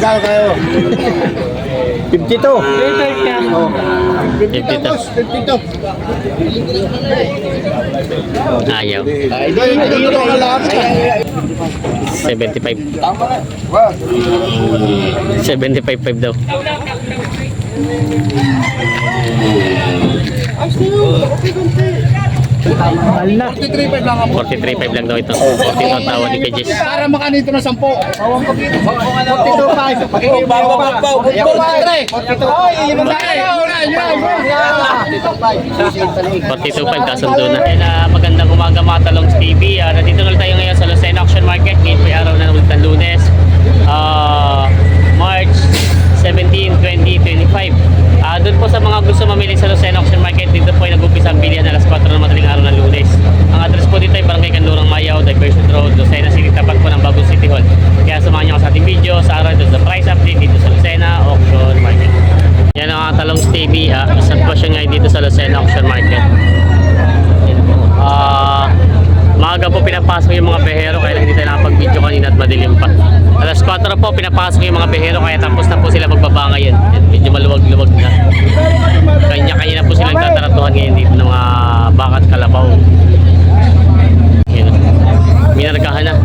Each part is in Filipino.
Kaya kayo. 52. Oh. 52. Ayaw. Ito ang lahat. 75. 75.5 daw. Mahal na. 43.5 lang daw ito. 42 ang tawad ni Kejis. Para makanito na 10. 42.5. 42.5. 42.5 kasundo na. Magandang umaga mga Talongs TV. Nandito na tayo ngayon sa Lucena Auction Market. Ngayon po ay araw na ulit ng Lunes. March 17, 2025. Doon po sa mga gusto mamili sa Lucena Auction Market, dito po ay nag-umpisa ang bilihan alas 4 ng madaling araw ng Lunes. Ang address po dito ay Barangay Kanlurang Mayaw, Diversion Road, Lucena City, tapat po ng Bagong City Hall. Kaya samahan niyo ako sa ating video sa araw dito sa price update dito sa Lucena Auction Market. Yan ang Talongs TV, isang sitwasyon ngayon dito sa Lucena Auction Market. Maaga po pinapasok yung mga behero, kaya lang hindi tayo nakapag-video kanina at madilim pa. Alas 4 po pinapasok yung mga behero, kaya tapos na po sila magbaba ngayon. Medyo maluwag-luwag na. Kanya-kanya na po silang tataratuhan ngayon dito ng mga bakat kalabaw. Yan. Minargahan na.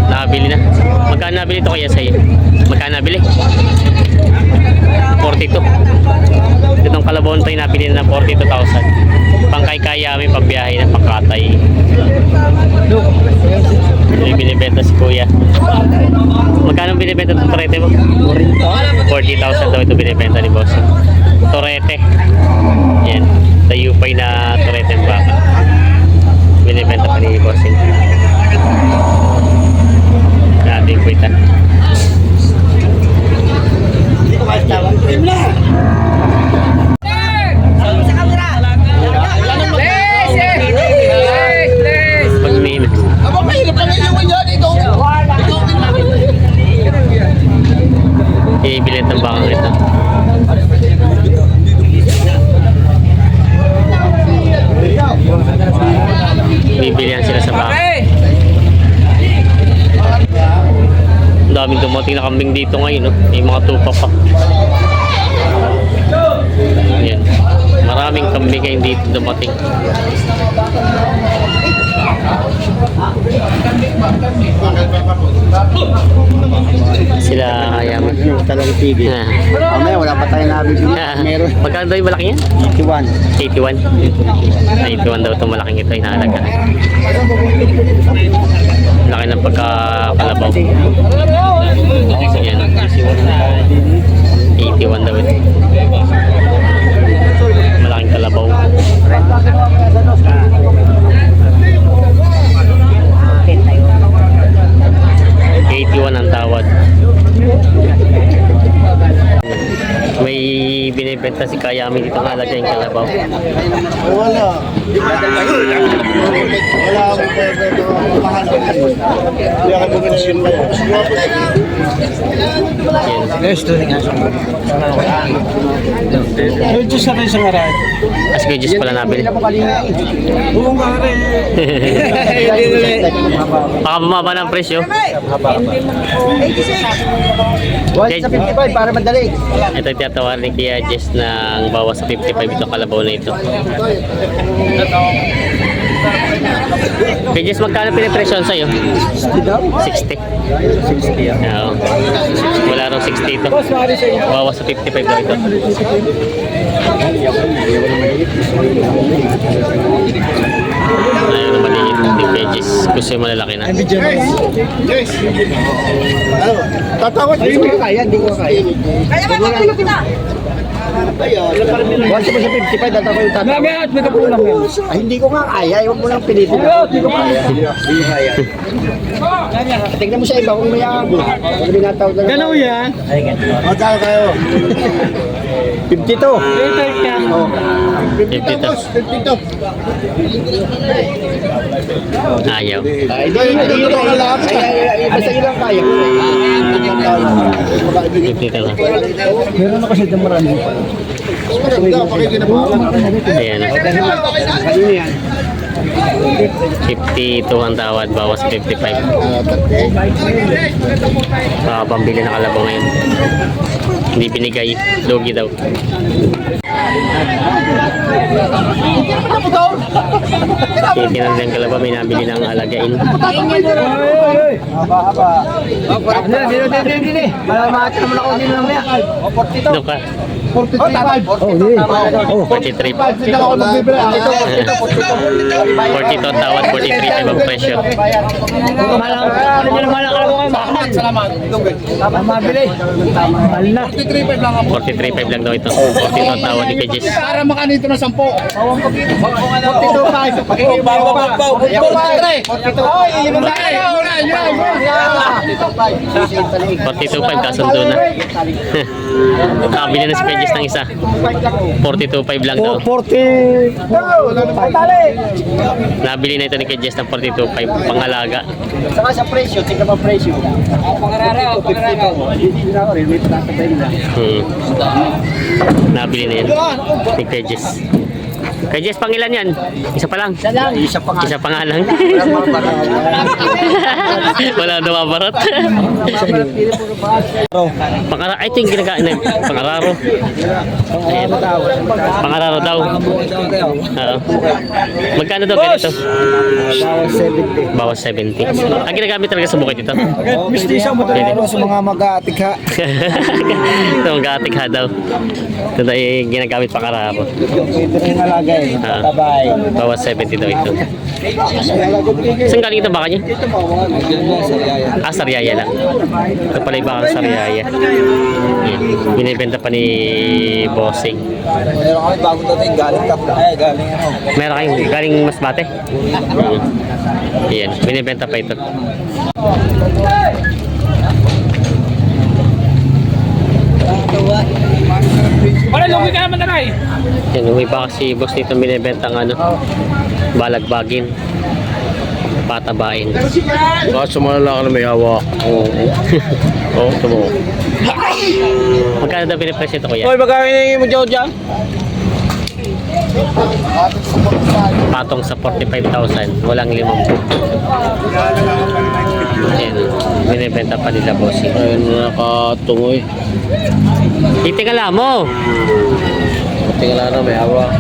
Nakabili na. Magkano nabili ito kaya sa'yo? Magkano nabili? 42. Itong kalabaw tayo nabili na ng 42,000. Pangkay-kaya kami pagbiyahe na pangkatay. Binibenta si Kuya. Magkano binibenta itong torete mo? 40,000 daw ito binibenta ni Boss. Torete. Yan. Tayupay na torete ng baka. Binibenta pa ni Boss. Natin po ito. Ibilit ng bakang ito. Bibilihan sila sa baka. Ang daming dumating na kambing dito ngayon, no? May mga tupa pa. Yan. Maraming kambing ngayon dito dumating. Sila Hayami. Talong TV. Mamaya wala pa tayo nabibili. Meron. Magkano daw yung malaki yan? 81. 81 daw itong malaking ito inahalaga. Laki ng pagkakalabaw. Yan. 81 daw ito. Malaking kalabaw. 81 ang tawad. May binibenta si Kayami dito ng halaga yung kalabaw. Wala. Wala akong mahal ko. Hindi ako mag-consume na yun. Medyo sa kayo sa ngaran. As ko just pala nabili. Oo nga rin. Baka bumaba ng presyo. 1 sa 55 para madali. Ito yung tinatawag ni Kuya Jess ng bawas sa 55 itong kalabaw na ito. Kuya Jess, magkano pinipresyon sa'yo? 60. 60 yan. Oo. Wala raw 60 ito. Bawas sa 55 daw ito. Ayun na maliit. Yung Kuya Jess, gusto yung malalaki na. Yes. Tatawad. Hindi ko kaya. Kaya ba magpilo kita? Once mo sa 55, tatawad yung tatawad. Mamaya at may kapulang yan. Ay, hindi ko nga kaya. Huwag mo lang pilitin. Hindi ko kaya. Hindi ko kaya. Tignan mo sa iba kung may abo. Kung binatawad lang. Ganaw yan. Magkano kayo? 52. Later ka. Oh. 52. 52. Ayaw. Ito ang lahat. Basta ilang kaya. 52 lang. Meron na kasi dyan marami. Ayan. Ayan. Kanina yan. 52 ang tawad, bawas 55. 38. Pambili na kalabaw ngayon. Hindi binigay, lugi daw. Titinan din kalabaw, may nabili ng alagain. Ano ka? 43 pa. 42 ang tawad, 43 ang presyo. 43.5 lang daw ito. 42 ang tawad ni Kajis. Para makanito na 10. 42.5 kasundo na. Nakabili na si Kajis ng isa. 42.5 lang daw. 40. Nabili na ito ni Kajis ng 42.5 pangalaga. Saka sa presyo, tingnan mo presyo. Nabili na yan ni Kajis. Kajis, pangilan yan? Isa pa lang? Isa pa nga. Isa pa nga lang. Wala na mabarat. Pangara, ay ito yung ginagamit. Pangararo. Ayan. Pangararo daw. Oo. Magkano daw ganito? Bawas 70. Ang ginagamit talaga sa bukid ito? Gusto isang matalaro sa mga mag-aatikha. Ito mag-aatikha daw. Ito daw yung ginagamit pangararo. Ito na yung alaga eh. Tabay. Bawas 70 daw ito. Saan galing ito baka niya? Ah, Sariaya lang. Ito pala yung baka Sariaya. Yan. Binibenta pa ni Bossing. Meron kami bagong dating galing tapla. Galing ano. Meron kayong galing Masbate? Yan. Binibenta pa ito. Wala, lugi ka naman na rin. Yan. May baka si Boss dito binibenta ng ano. Balagbagin. Patabain. Kaso malala ka na may hawak. Oo. Oo, ito mo. Magkano daw pinipresyo ito kuya? Hoy, magkakain mo dyan? Patong sa 45,000. Walang 50. Yan. Binibenta pa nila Bossing. Ayun, nakatungoy. Itingala mo! Tingala na may hawak.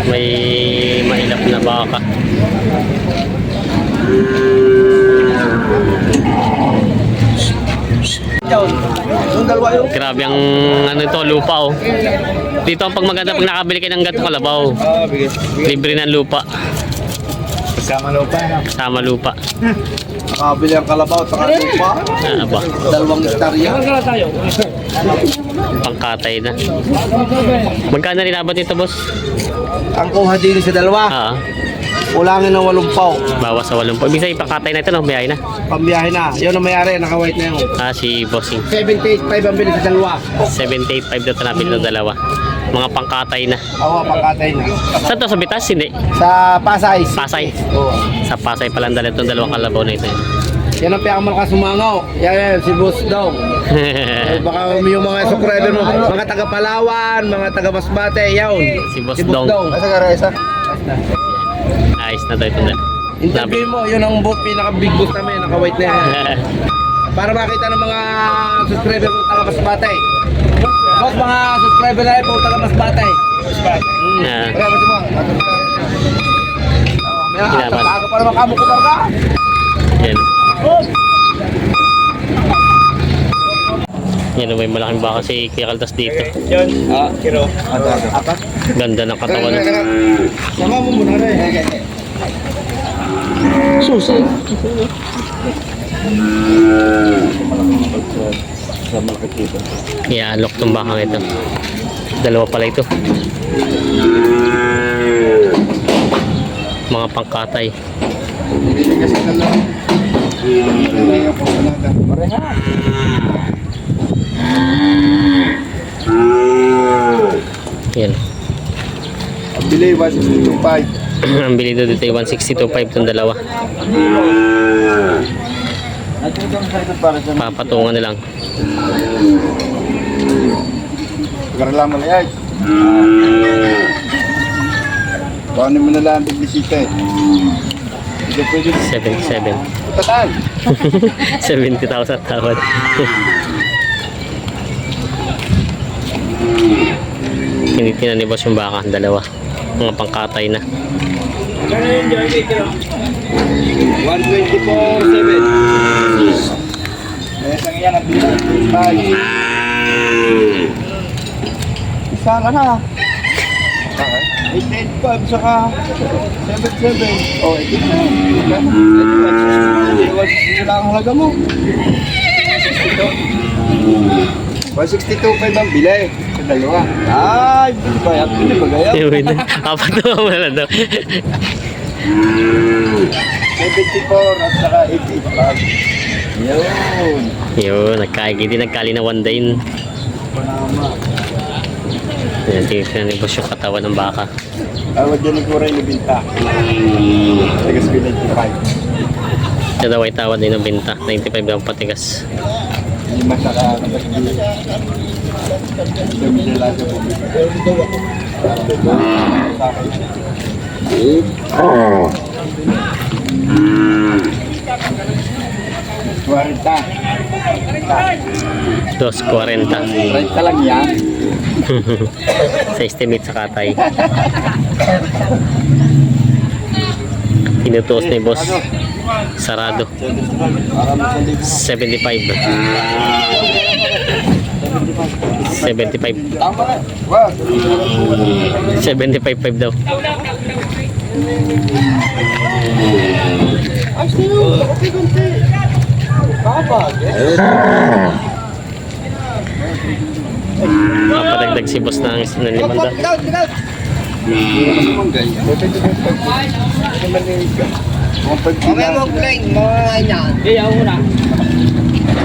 May mailap na baka. Grabe ang ano ito, lupa oh. Dito ang pag maganda pag nakabili kayo ng gatong kalabaw. Libre ng lupa. Kasama lupa na. Sama lupa. Nakabili ang kalabaw at lupa. Ah, aba. 2 hektarya. Pangkatay na. Magkano nilabot ito boss? Ang kuha din sa dalawa. Ah, Ulangin ng 8 paw. bawas sa 80. Ibig sabihin pangkatay na ito no, biyahe na. Pambiyahe na. Yun ang mayari. Naka-white na yun. Ah, si Bossing. 78.5 ang bili sa dalawa. 78.5 daw ito nabili ng dalawa. Mga pangkatay na. Oo, pangkatay na. Saan to? Sa Bitas? Hindi. Sa Pasay. Pasay. Oo. Sa Pasay pala dala itong dalawang kalabaw na ito. Yan ang pinakamalakas sumangaw. Yan, si Boss Dong. Baka yung mga subscriber mo, mga taga Palawan, mga taga Masbate, yawn. Si Boss Dong. Asa ka Reza? Ayos na daw ito na. Interview mo, yun ang pinaka-big boss namin, naka-white na yan. Para makita ng mga subscriber mo taga Masbate. Boss, mga subscriber na po taga Masbate. Ah, Kaya ba't mo? Kinaban. Aga pa naman kamukular ka. yan. Yan, may malaking baka si Kuya Kaldas dito. Kiro. Apat. Ganda ng katawan. Sama mo muna rin. Susi. Yeah, lock tong bakang ito. Dalawa pala ito. Mga pangkatay. Yan. Bili 162.5. Ang bili doon dito ay 162.5 itong dalawa. Papatungan na lang. Karalaman na yan. Paano mo na lang ang bisita eh? Hindi pwede 77. patay. 70,000 tawad. Tinitingnan ni boss yung baka, dalawa. Mga pangkatay na. 124.7. Mesang yan ang bilang. Isa ka na. 885 saka 77. Oh, 885. Wala ang halaga mo. 162 pa ibang bilay. Sa dalawa. Ay, bili ba yan? Bili ba gaya? Apat na mo na daw. 74 at saka 885. Yun. Yun, nagkaigiti, nagkali na one day. Ayan, tingnan ni boss yung katawan ng baka. Awad yan ang kuray ni Binta. Tagas ko 95. Ito daw ay tawad din ng benta. 95 lang patigas. Lima saka nagkakili. Sabi nila sa bumili. Kuwarenta. 240. Renta lang yan. Sa estimate sa katay. Tinutuos ni boss. Sarado. 75. 75. Tama na. Wag. 75 daw. Ay, sino? Kunti-kunti. Kapag. Napadagdag si boss ng 500. Okay, mag-play. Mga yan. Okay, ako muna.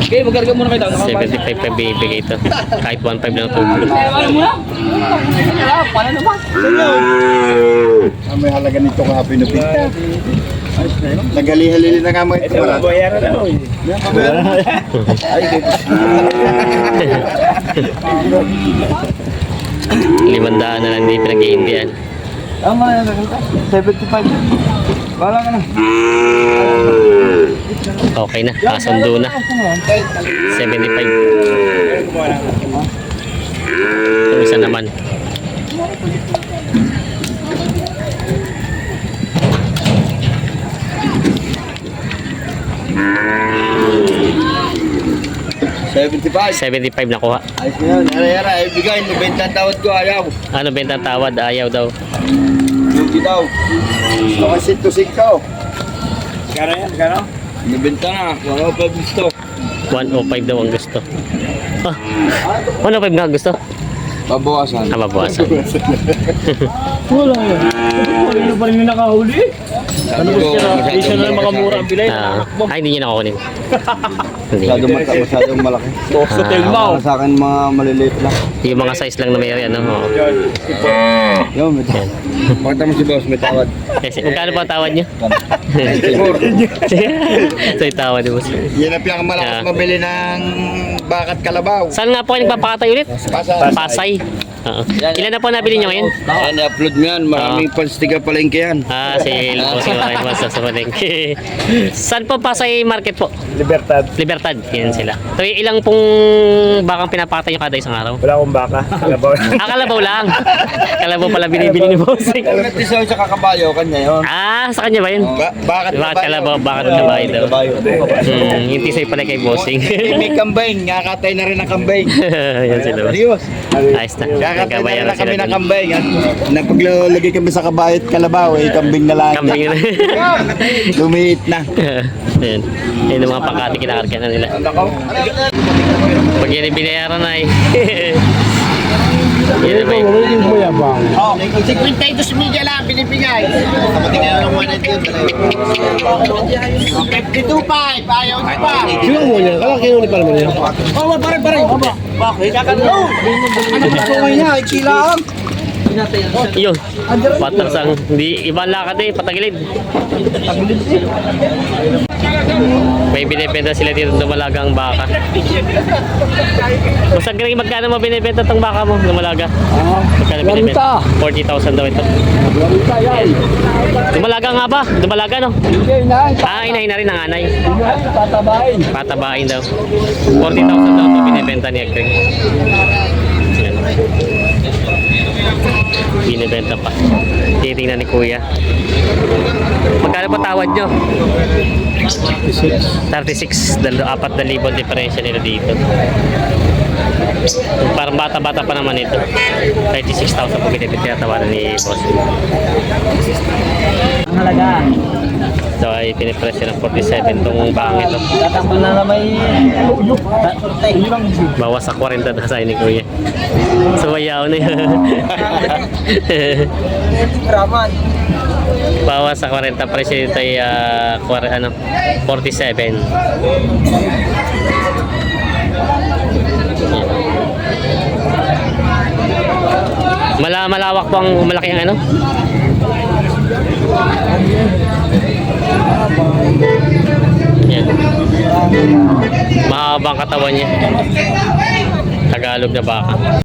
Okay, magkarga muna kayo. 75 pa bibigay ito. Kahit 1.5 lang tubig. Wala muna. Paano naman? May halaga nito kahapon na pinta. Naghali-halili na nga mga ito. Bayaran na ako. Ay, 500 na lang hindi pinag-iindihan. tama yan. 75. Wala ka na. Okay na, kasundo na. 75. Ito isa naman. $75. 75 nakuha. Ayos na yun. Yara, ibigay. Nabenta ang tawad ko. Ayaw. Ano benta ang tawad? Ayaw daw. Lugi daw. Gusto kasi tusik ko. Kano yan? Kano? Nabenta na. Mga pa gusto. 105 daw ang gusto. Ah, 105 nga gusto? Babawasan. Mabawasan. Wala yan. Wala pa rin yung nakahuli. Ano ba siya? Hindi siya na makamura ang bilay. Ay, hindi niya nakukunin. Hindi. Masyadong malaki. Sa Telmao. Para sa akin mga maliliit lang. Yung mga size lang na may ano. Oo. Yun, may tawad. Pakita mo si boss, may tawad. Kasi, magkano pa ang tawad niyo? So, yung tawad niyo. Yan ang pinakamalakas mabili ng bakat kalabaw. Saan nga po kayo nagpapakatay ulit? Pasay. Pasay. Oo. Ilan na po nabili niyo ngayon? Yan, i-upload mo yan. Maraming panstiga palengke yan. Ah, si Lupos yung mga iwas sa palengke. Saan po Pasay Market po? Libertad. Libertad, yan sila. So, ilang pong bakang pinapakatay niyo kada isang araw? Wala akong baka. Kalabaw. Kalabaw lang. Kalabaw pala binibili ni Bossing. Kung tisaw sa kakabayo, kanya yun. Ah, sa kanya ba yun? Bakat Bakit kalabaw? Bakit kalabaw daw? Yung tisay pala kay Bossing. May kambing, nakakatay na rin ang kambing. Yan sila. Serious. Ayos na. Kakatay na rin Nagkabayaran na kami sila ng dun. kambing. Napaglagay kami sa kabayot kalabaw, kambing na lang. Kambing na. Lumiit na. Ayan. Yan yung mga pangkati kinakarga na nila. Pag yan ay binayaran na eh. Yan ba yun? Oh, 52 media lang binibigay. Patingin lang mo na dito. 52.5, ayaw niyo pa. Sino mo niya? Kalaki yung pala mo niya. Oh, pare. Bakit? Ano gusto mo niya? Ikilang. Yun. Patas ang, hindi, ibang lakad eh, patagilid. May binibenta sila dito dumalagang baka. Basta galing magkano mo binibenta tong baka mo, dumalaga? Magkano binibenta? 40,000 daw ito. Dumalaga nga ba? Dumalaga no? Ah, inahin na rin ang anay. Patabain daw. 40,000 daw ito binibenta ni Greg. Yan. Binibenta pa. Titingnan ni Kuya. Magkano pa tawad nyo? 36. 4,000 diferensya nila dito. Parang bata-bata pa naman ito. 36,000 po binibenta tawaran ni boss. Ang halaga. So ay pinipresyo ng 47 itong bangit ito. Tatakbo na may Bawas sa 40 na sa ni Kuya. Sumayaw na yun. Bawas sa 40 presyo dito ay 47. Malawak po ang malaki ang ano? Yan. Mahabang katawan niya. Tagalog na baka.